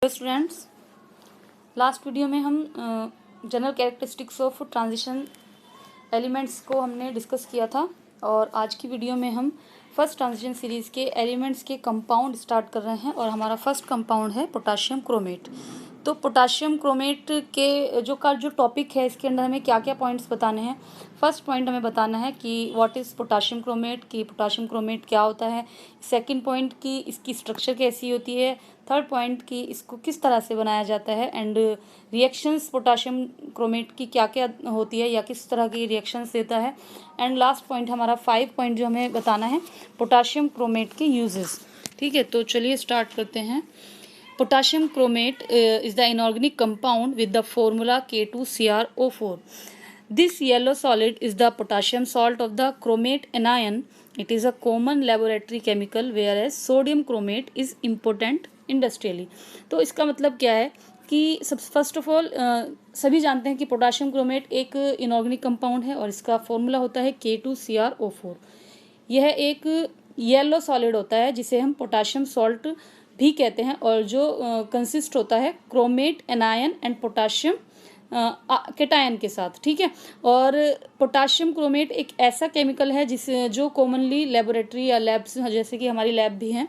Hello students, last video में हम general characteristics of transition elements को हमने डिस्कस किया था और आज की वीडियो में हम फर्स्ट ट्रांजिशन सीरीज़ के एलिमेंट्स के कंपाउंड स्टार्ट कर रहे हैं और हमारा फर्स्ट कंपाउंड है पोटाशियम क्रोमेट। तो पोटाशियम क्रोमेट के जो टॉपिक है इसके अंदर हमें क्या क्या पॉइंट्स बताने हैं। फर्स्ट पॉइंट हमें बताना है कि व्हाट इज़ पोटाशियम क्रोमेट, कि पोटाशियम क्रोमेट क्या होता है। सेकंड पॉइंट की इसकी स्ट्रक्चर कैसी होती है। थर्ड पॉइंट की इसको किस तरह से बनाया जाता है एंड रिएक्शंस पोटाशियम क्रोमेट की क्या क्या होती है या किस तरह की रिएक्शंस देता है। एंड लास्ट पॉइंट हमारा 5 पॉइंट जो हमें बताना है पोटाशियम क्रोमेट के यूजेस। ठीक है, तो चलिए स्टार्ट करते हैं। Potassium chromate is the inorganic compound with the formula K2CrO4. This yellow solid is the potassium salt of the chromate anion. It is a common laboratory chemical whereas sodium chromate is important industrially. तो इसका मतलब क्या है कि first of all सभी जानते हैं कि पोटाशियम क्रोमेट एक इनऑर्गेनिक कंपाउंड है और इसका फॉर्मूला होता है K2CrO4। यह एक येलो सॉलिड होता है जिसे हम पोटाशियम सॉल्ट भी कहते हैं और जो कंसिस्ट होता है chromate anion and potassium cation के साथ। ठीक है, और पोटाशियम क्रोमेट एक ऐसा केमिकल है जो कॉमनली लेबोरेटरी या लैब्स जैसे कि हमारी लैब भी हैं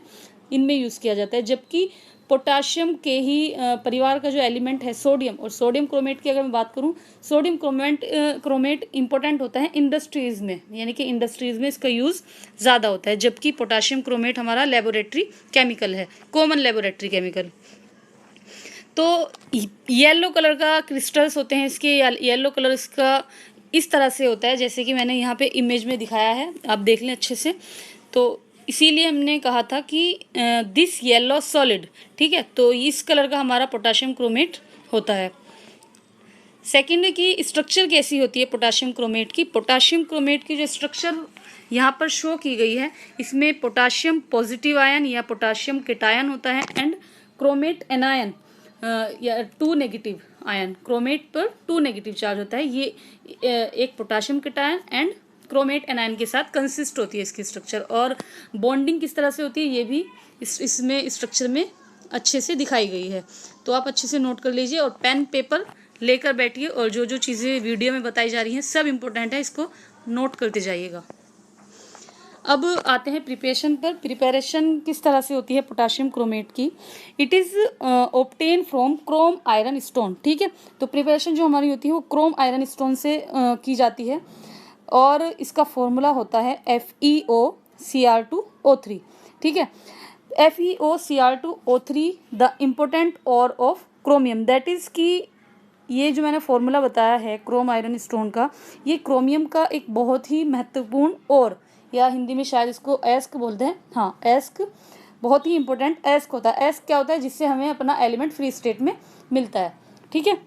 इनमें यूज़ किया जाता है। जबकि पोटाशियम के ही परिवार का जो एलिमेंट है सोडियम, और सोडियम क्रोमेट की अगर मैं बात करूं, सोडियम क्रोमेट इंपॉर्टेंट होता है इंडस्ट्रीज़ में, यानी कि इंडस्ट्रीज़ में इसका यूज़ ज़्यादा होता है। जबकि पोटाशियम क्रोमेट हमारा लेबोरेटरी केमिकल है, कॉमन लेबोरेटरी केमिकल। तो येलो कलर का क्रिस्टल्स होते हैं इसके, येलो कलर इसका इस तरह से होता है जैसे कि मैंने यहाँ पे इमेज में दिखाया है, आप देख लें अच्छे से। तो इसीलिए हमने कहा था कि दिस येलो सॉलिड, ठीक है, तो इस कलर का हमारा पोटाशियम क्रोमेट होता है। सेकेंड की स्ट्रक्चर कैसी होती है पोटाशियम क्रोमेट की। पोटाशियम क्रोमेट की जो स्ट्रक्चर यहाँ पर शो की गई है इसमें पोटाशियम पॉजिटिव आयन या पोटाशियम केटायन होता है एंड क्रोमेट एनायन या 2 नेगेटिव आयन। क्रोमेट पर 2 नेगेटिव चार्ज होता है। ये एक potassium cation and chromate anion के साथ कंसिस्ट होती है इसकी स्ट्रक्चर। और बॉन्डिंग किस तरह से होती है ये भी इसमें स्ट्रक्चर में अच्छे से दिखाई गई है। तो आप अच्छे से नोट कर लीजिए और पेन पेपर लेकर बैठिए और जो चीज़ें वीडियो में बताई जा रही हैं सब इम्पोर्टेंट है, इसको नोट करते जाइएगा। अब आते हैं प्रिपरेशन पर। प्रिपरेशन किस तरह से होती है पोटाशियम क्रोमेट की। It is obtain from Chrome iron stone. ठीक है, तो प्रिपरेशन जो हमारी होती है वो क्रोम आयरन स्टोन से की जाती है और इसका फॉर्मूला होता है FeOCr2O3। ठीक है, FeOCr2O3 the important ore of chromium. That is कि ये जो मैंने फॉर्मूला बताया है क्रोम आयरन स्टोन का, ये क्रोमियम का एक बहुत ही महत्वपूर्ण और, या हिंदी में शायद इसको एस्क बोलते हैं, हाँ एस्क, बहुत ही इंपॉर्टेंट एस्क होता है। एस्क क्या होता है, जिससे हमें अपना एलिमेंट फ्री स्टेट में मिलता है। ठीक है,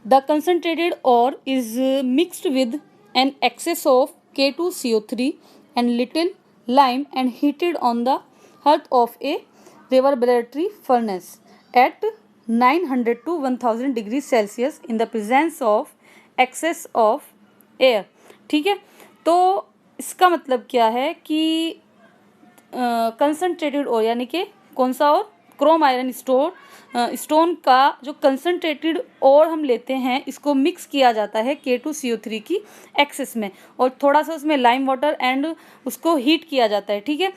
द कंसनट्रेटेड और is mixed with an excess of K2CO3 and little lime and heated on the hearth of a reverberatory furnace at 900 to 1000 degrees Celsius in the presence of excess of air। ठीक है, तो इसका मतलब क्या है कि concentrated और यानी कि कौन सा और, क्रोम आयरन स्टोन का जो कंसनट्रेटेड और हम लेते हैं इसको मिक्स किया जाता है K2CO3 की एक्सेस में और थोड़ा सा उसमें लाइम वाटर एंड उसको हीट किया जाता है। ठीक है,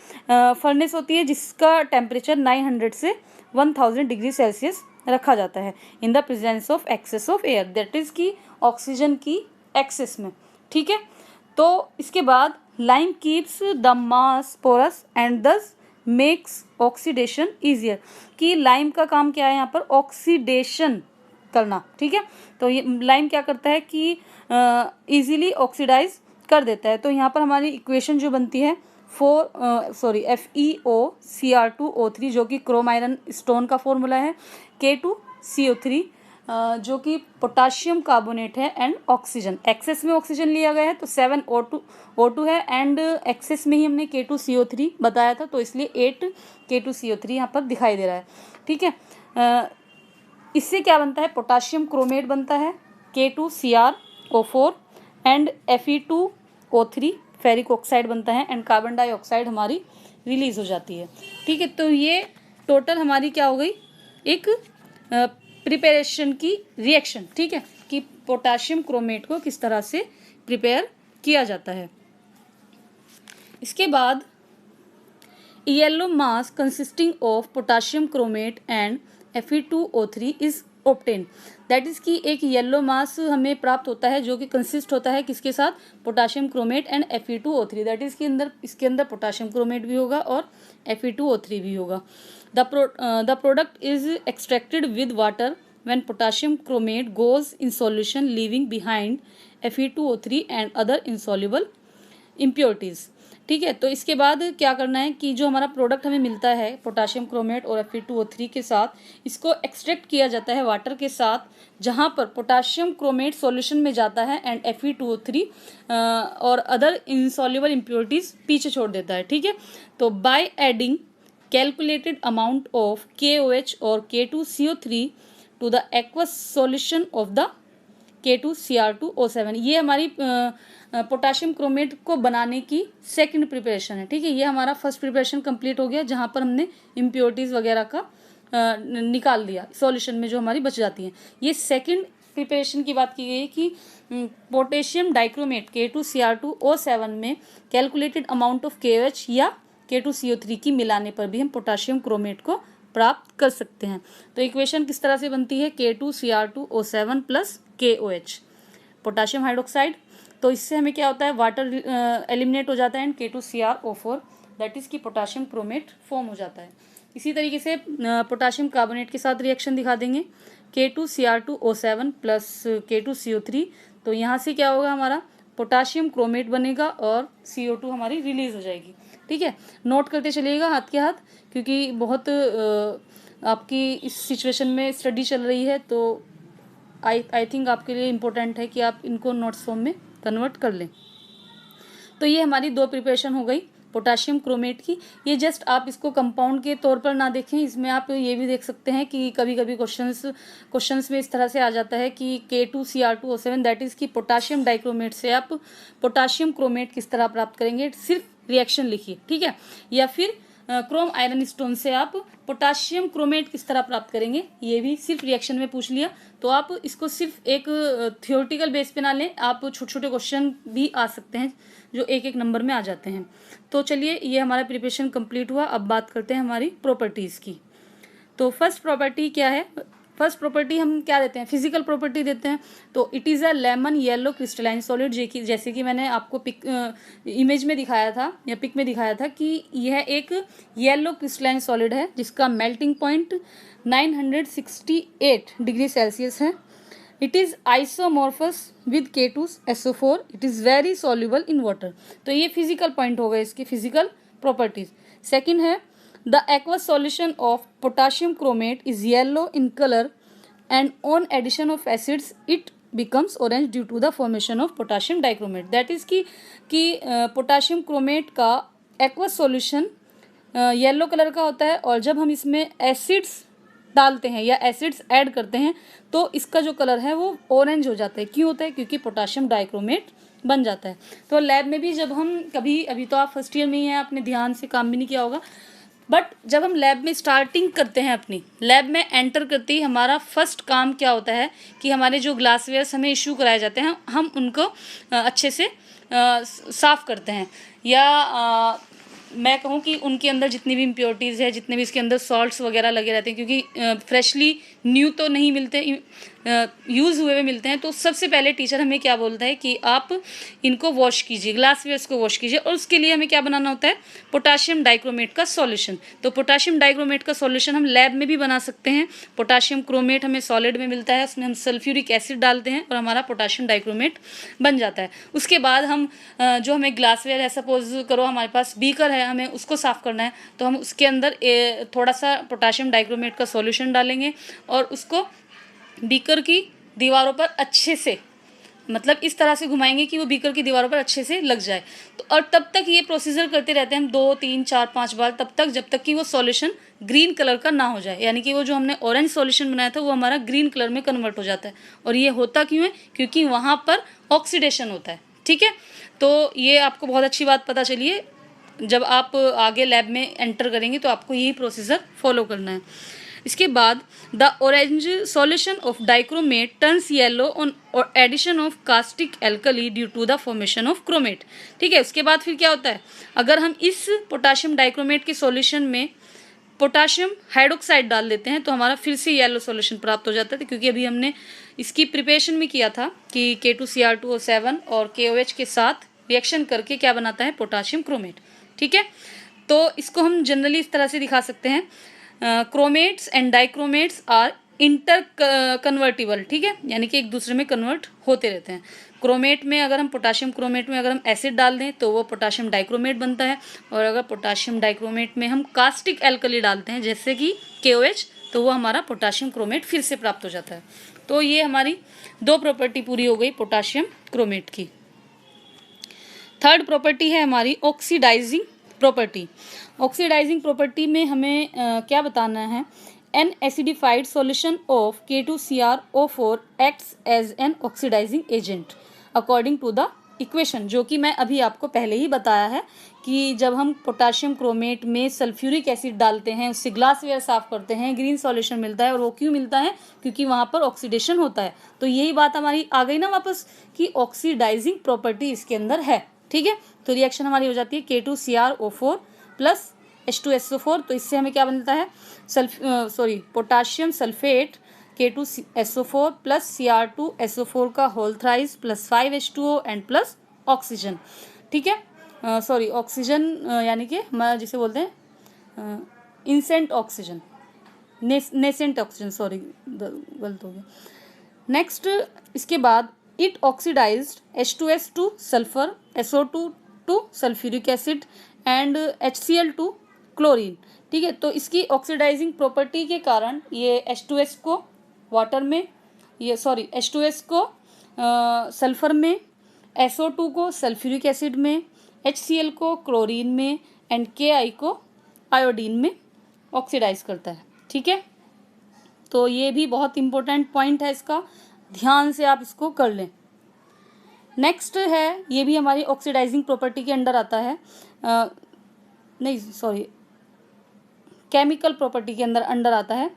फर्नेस होती है जिसका टेम्परेचर 900 से 1000 डिग्री सेल्सियस रखा जाता है in the presence of excess of air, that is की ऑक्सीजन की एक्सेस में। ठीक है, तो इसके बाद lime keeps the mass porous and thus makes oxidation easier. कि लाइम का काम क्या है यहाँ पर, ऑक्सीडेशन करना। ठीक है, तो ये लाइम क्या करता है कि इजीली ऑक्सीडाइज कर देता है। तो यहाँ पर हमारी इक्वेशन जो बनती है FeOCr2O3 जो कि क्रोम आयरन स्टोन का फॉर्मूला है, K2CO3 जो कि पोटाशियम कार्बोनेट है एंड ऑक्सीजन, एक्सेस में ऑक्सीजन लिया गया है तो 7O2 है एंड एक्सेस में ही हमने K2CO3 बताया था तो इसलिए 8 K2CO3 यहाँ पर दिखाई दे रहा है। ठीक है, इससे क्या बनता है, पोटाशियम क्रोमेट बनता है, K2CrO4 and Fe2O3 ferric oxide बनता है एंड कार्बन डाइऑक्साइड हमारी रिलीज हो जाती है। ठीक है, तो ये टोटल हमारी क्या हो गई, एक प्रिपरेशन की रिएक्शन, ठीक है, कि पोटाशियम क्रोमेट को किस तरह से प्रिपेयर किया जाता है। इसके बाद yellow mass consisting of potassium chromate and Fe2O3 is obtain. That is कि एक येलो मास हमें प्राप्त होता है जो कि कंसिस्ट होता है किसके साथ, potassium chromate and Fe2O3। That is कि इसके अंदर पोटाशियम क्रोमेट भी होगा और Fe2O3 भी होगा। The product is extracted with water when potassium chromate goes in solution leaving behind Fe2O3 and other insoluble impurities. ठीक है, तो इसके बाद क्या करना है कि जो हमारा प्रोडक्ट हमें मिलता है पोटाशियम क्रोमेट और Fe2O3 के साथ, इसको एक्सट्रैक्ट किया जाता है वाटर के साथ, जहां पर पोटाशियम क्रोमेट सॉल्यूशन में जाता है एंड Fe2O3 और अदर इनसॉल्युबल इम्प्योरिटीज पीछे छोड़ देता है। ठीक है, तो by adding calculated amount of KOH और K2CO3 to the aqueous solution of the K2Cr2O7, ये हमारी पोटाशियम क्रोमेट को बनाने की सेकंड प्रिपरेशन है। ठीक है, ये हमारा फर्स्ट प्रिपरेशन कंप्लीट हो गया जहाँ पर हमने इम्प्योरिटीज वगैरह का निकाल दिया सॉल्यूशन में जो हमारी बच जाती हैं। ये सेकंड प्रिपरेशन की बात की गई है कि पोटेशियम डाइक्रोमेट K2Cr2O7 में कैलकुलेटेड अमाउंट ऑफ KOH या K2CO3 की मिलाने पर भी हम पोटाशियम क्रोमेट को प्राप्त कर सकते हैं। तो इक्वेशन किस तरह से बनती है, K2Cr2O7 plus KOH potassium hydroxide. तो इससे हमें क्या होता है, वाटर एलिमिनेट हो जाता है एंड K2CrO4 दैट इज की पोटाशियम क्रोमेट फॉर्म हो जाता है। इसी तरीके से पोटाशियम कार्बोनेट के साथ रिएक्शन दिखा देंगे, K2Cr2O7 प्लस K2CO3। तो यहाँ से क्या होगा, हमारा पोटाशियम क्रोमेट बनेगा और CO2 हमारी रिलीज हो जाएगी। ठीक है, नोट करते चलिएगा हाथ के हाथ, क्योंकि बहुत आपकी इस सिचुएशन में स्टडी चल रही है, तो आई थिंक आपके लिए इम्पोर्टेंट है कि आप इनको नोट्स फॉर्म में कन्वर्ट कर लें। तो ये हमारी दो प्रिपरेशन हो गई पोटाशियम क्रोमेट की। ये आप इसको कंपाउंड के तौर पर ना देखें, इसमें आप ये भी देख सकते हैं कि कभी कभी क्वेश्चंस में इस तरह से आ जाता है कि K2Cr2O7 दैट इज की पोटाशियम डाइक्रोमेट से आप पोटाशियम क्रोमेट किस तरह प्राप्त करेंगे, सिर्फ रिएक्शन लिखिए। ठीक है, या फिर क्रोम आयरन स्टोन से आप पोटाशियम क्रोमेट किस तरह प्राप्त करेंगे, ये भी सिर्फ रिएक्शन में पूछ लिया। तो आप इसको सिर्फ एक थियोरेटिकल बेस पे ना लें, आप छोटे छोटे क्वेश्चन भी आ सकते हैं जो एक एक नंबर में आ जाते हैं। तो चलिए, ये हमारा प्रिपरेशन कंप्लीट हुआ। अब बात करते हैं हमारी प्रॉपर्टीज़ की। तो फर्स्ट प्रॉपर्टी क्या है, फर्स्ट प्रॉपर्टी हम क्या देते हैं, फिजिकल प्रॉपर्टी देते हैं। तो it is a lemon yellow crystalline solid, जैसे कि मैंने आपको इमेज में दिखाया था या पिक में दिखाया था कि यह एक येलो क्रिस्टलाइन सॉलिड है जिसका मेल्टिंग पॉइंट 968 डिग्री सेल्सियस है। It is isomorphous with K2SO4, it is very soluble in water. तो ये फिजिकल पॉइंट हो गए इसकी फिजिकल प्रॉपर्टीज। सेकेंड है the aqueous solution of potassium chromate is yellow in color and on addition of acids it becomes orange due to the formation of potassium dichromate। that is कि potassium chromate का aqueous solution yellow colour का होता है, और जब हम इसमें acids डालते हैं या एसिड्स ऐड करते हैं तो इसका जो कलर है वो ऑरेंज हो जाता है। क्यों होता है, क्योंकि पोटाशियम डाइक्रोमेट बन जाता है। तो लैब में भी जब हम कभी, अभी तो आप फर्स्ट ईयर में ही हैं, आपने ध्यान से काम भी नहीं किया होगा, बट जब हम लैब में स्टार्टिंग करते हैं, अपनी लैब में एंटर करते ही हमारा फर्स्ट काम क्या होता है कि हमारे जो ग्लासवेयर्स हमें इशू कराए जाते हैं हम उनको अच्छे से साफ़ करते हैं, या मैं कहूँ कि उनके अंदर जितनी भी इम्प्योरिटीज़ है, जितने भी इसके अंदर सॉल्ट्स वगैरह लगे रहते हैं, क्योंकि फ्रेशली न्यू तो नहीं मिलते, यूज़ हुए मिलते हैं। तो सबसे पहले टीचर हमें क्या बोलता है कि आप इनको वॉश कीजिए, ग्लासवेयर्स को वॉश कीजिए, और उसके लिए हमें क्या बनाना होता है, पोटाशियम डाइक्रोमेट का सॉल्यूशन। तो पोटाशियम डाइक्रोमेट का सॉल्यूशन हम लैब में भी बना सकते हैं। पोटाशियम क्रोमेट हमें सॉलिड में मिलता है, उसमें हम सल्फ्यूरिक एसिड डालते हैं और हमारा पोटाशियम डाइक्रोमेट बन जाता है। उसके बाद हम जो हमें ग्लासवेयर है, सपोज करो हमारे पास बीकर है, हमें उसको साफ़ करना है, तो हम उसके अंदर थोड़ा सा पोटाशियम डाइक्रोमेट का सॉल्यूशन डालेंगे और उसको बीकर की दीवारों पर अच्छे से, मतलब इस तरह से घुमाएंगे कि वो बीकर की दीवारों पर अच्छे से लग जाए। तो और तब तक ये प्रोसीजर करते रहते हैं हम 2 3 4 5 बार, तब तक जब तक कि वो सॉल्यूशन ग्रीन कलर का ना हो जाए, यानी कि वो जो हमने ऑरेंज सॉल्यूशन बनाया था वो हमारा ग्रीन कलर में कन्वर्ट हो जाता है। और ये होता क्यों है, क्योंकि वहाँ पर ऑक्सीडेशन होता है। ठीक है, तो ये आपको बहुत अच्छी बात पता चली है। जब आप आगे लैब में एंटर करेंगे तो आपको यही प्रोसीजर फॉलो करना है। इसके बाद the orange solution of dichromate turns yellow on addition of caustic alkali due to the formation of chromate. ठीक है, उसके बाद फिर क्या होता है, अगर हम इस पोटाशियम डाइक्रोमेट के सॉल्यूशन में पोटाशियम हाइड्रोक्साइड डाल देते हैं तो हमारा फिर से येलो सॉल्यूशन प्राप्त हो जाता है, क्योंकि अभी हमने इसकी प्रिपरेशन में किया था कि K2Cr2O7 और KOH के साथ रिएक्शन करके क्या बनाता है, पोटाशियम क्रोमेट। ठीक है, तो इसको हम जनरली इस तरह से दिखा सकते हैं, chromates and dichromates are interconvertible. ठीक है, यानी कि एक दूसरे में कन्वर्ट होते रहते हैं। क्रोमेट में अगर हम पोटाशियम क्रोमेट में अगर हम एसिड डाल दें तो वो पोटाशियम डाइक्रोमेट बनता है, और अगर पोटाशियम डाइक्रोमेट में हम कास्टिक एल्कली डालते हैं जैसे कि KOH, तो वो हमारा पोटाशियम क्रोमेट फिर से प्राप्त हो जाता है। तो ये हमारी 2 प्रॉपर्टी पूरी हो गई पोटाशियम क्रोमेट की। थर्ड प्रॉपर्टी है हमारी ऑक्सीडाइजिंग प्रॉपर्टी। ऑक्सीडाइजिंग प्रॉपर्टी में हमें क्या बताना है, an acidified solution of K2Cr O4 acts as an oxidising agent according to the equation, जो कि मैं अभी आपको पहले ही बताया है कि जब हम पोटाशियम क्रोमेट में सल्फ्यूरिक एसिड डालते हैं, उससे ग्लासवेयर साफ करते हैं, ग्रीन सॉल्यूशन मिलता है। और वो क्यों मिलता है, क्योंकि वहाँ पर ऑक्सीडेशन होता है। तो यही बात हमारी आ गई ना वापस कि ऑक्सीडाइजिंग प्रॉपर्टी इसके अंदर है। ठीक है, तो रिएक्शन हमारी हो जाती है K2Cr O4 प्लस H2SO4। तो इससे हमें क्या बनता है, potassium sulphate K2SO4 plus Cr2SO4 का whole thrice plus 5H2O and plus oxygen. ठीक है, ऑक्सीजन यानी कि हमारा जिसे बोलते हैं इंसेंट ऑक्सीजन, नेसेंट ऑक्सीजन, सॉरी गलत हो गया। नेक्स्ट इसके बाद it oxidised H2S to sulphur, SO2 to sulphuric acid and HCl to chlorine. ठीक है, तो इसकी ऑक्सीडाइजिंग प्रॉपर्टी के कारण ये H2S को वाटर में, H2S को सल्फर में, SO2 को सल्फ्यूरिक एसिड में, HCl को क्लोरीन में एंड Ki को आयोडीन में ऑक्सीडाइज करता है। ठीक है, तो ये भी बहुत इंपॉर्टेंट पॉइंट है, इसका ध्यान से आप इसको कर लें। नेक्स्ट है, ये भी हमारी ऑक्सीडाइजिंग प्रॉपर्टी के अंडर आता है, केमिकल प्रॉपर्टी के अंडर आता है,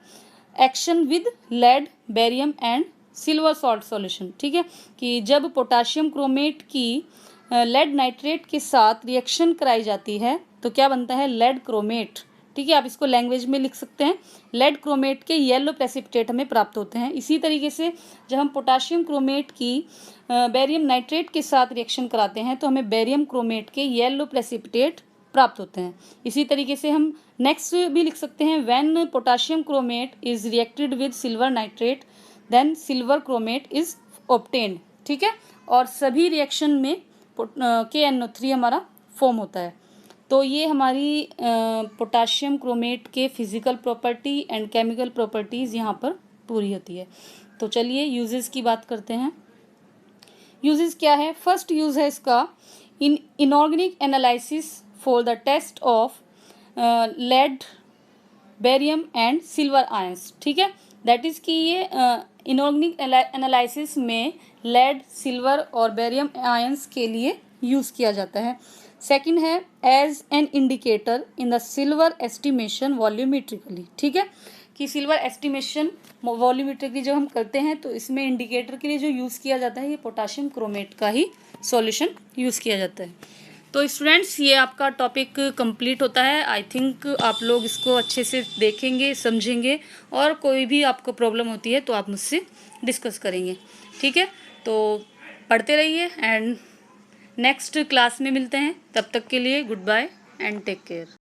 action with lead, barium and silver salt solution. ठीक है, कि जब पोटाशियम क्रोमेट की लेड नाइट्रेट के साथ रिएक्शन कराई जाती है तो क्या बनता है, लेड क्रोमेट। ठीक है, आप इसको लैंग्वेज में लिख सकते हैं, लेड क्रोमेट के येलो प्रेसिपिटेट हमें प्राप्त होते हैं। इसी तरीके से जब हम पोटाशियम क्रोमेट की बेरियम नाइट्रेट के साथ रिएक्शन कराते हैं तो हमें बेरियम क्रोमेट के येलो प्रेसिपिटेट प्राप्त होते हैं। इसी तरीके से हम नेक्स्ट भी लिख सकते हैं, when potassium chromate is reacted with silver nitrate then silver chromate is obtained. ठीक है, और सभी रिएक्शन में KNO3 हमारा फॉर्म होता है। तो ये हमारी पोटाशियम क्रोमेट के physical property and chemical properties यहाँ पर पूरी होती है। तो चलिए यूजेस की बात करते हैं। यूजेस क्या है, फर्स्ट यूज़ है इसका in inorganic analysis for the test of lead, barium and silver ions. ठीक है, दैट इज़ कि ये इनऑर्गेनिक एनालिसिस में लेड, सिल्वर और बेरियम आयंस के लिए यूज़ किया जाता है। सेकंड है as an indicator in the silver estimation volumetrically. ठीक है, कि सिल्वर एस्टिमेशन वॉल्यूमेट्रिकली जब हम करते हैं तो इसमें इंडिकेटर के लिए जो यूज़ किया जाता है ये पोटाशियम क्रोमेट का ही सॉल्यूशन यूज़ किया जाता है। तो स्टूडेंट्स, ये आपका टॉपिक कंप्लीट होता है। आई थिंक आप लोग इसको अच्छे से देखेंगे, समझेंगे, और कोई भी आपको प्रॉब्लम होती है तो आप मुझसे डिस्कस करेंगे। ठीक है, तो पढ़ते रहिए एंड नेक्स्ट क्लास में मिलते हैं। तब तक के लिए goodbye and take care.